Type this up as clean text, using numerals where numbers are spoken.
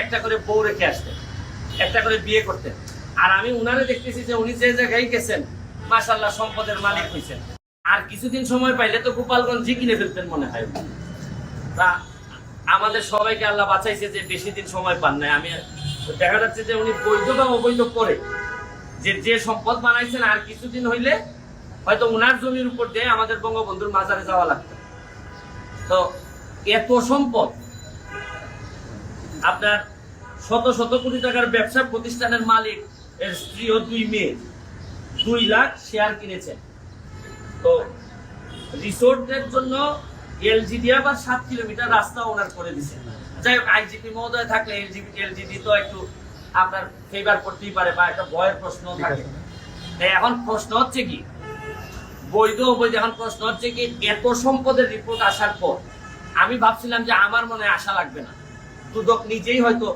একটা করে বউ রেখে আসতেন, একটা করে বিয়ে করতেন। আর আমি উনারে দেখতেছি যে উনি যে জায়গায় গেছেন মাশাআল্লাহ সম্পদের মালিক হয়েছেন। আর কিছুদিন সময় পাইলে তো গোপালগঞ্জই কিনে ফেলতেন মনে হয়। তা আমাদের সবাইকে আল্লাহ বাঁচাইছে যে বেশি দিন সময় পান নাই। আমি দেখা যাচ্ছে যে উনি বৈধ বা অবৈধ করে যে সম্পদ বানাইছেন, আর কিছুদিন হইলে হয়তো উনার জমির উপর দিয়ে আমাদের বঙ্গবন্ধুর মাজারে যাওয়া লাগতো। তো এত সম্পদ, আপনার শত শত কোটি টাকার ব্যবসা প্রতিষ্ঠানের মালিক, এর স্ত্রী ও 2 মেয়ে, 2 লাখ শেয়ার কিনেছেন। তো রিসোর্টের জন্য এলজিডি আবার 7 কিলোমিটার রাস্তা ওনার করে দিচ্ছেন। যাই হোক, আইজিপি মহোদয় থাকলে এলজিডি তো একটু আপনার ফেভার করতেই পারে, বা একটা ভয়ের প্রশ্ন থাকে। এখন প্রশ্ন হচ্ছে কি, বৈধ অবৈধ, এখন প্রশ্ন হচ্ছে কি, এত সম্পদের রিপোর্ট আসার পর আমি ভাবছিলাম যে আমার মনে আশা লাগবে না, দুদক নিজেই হয়তো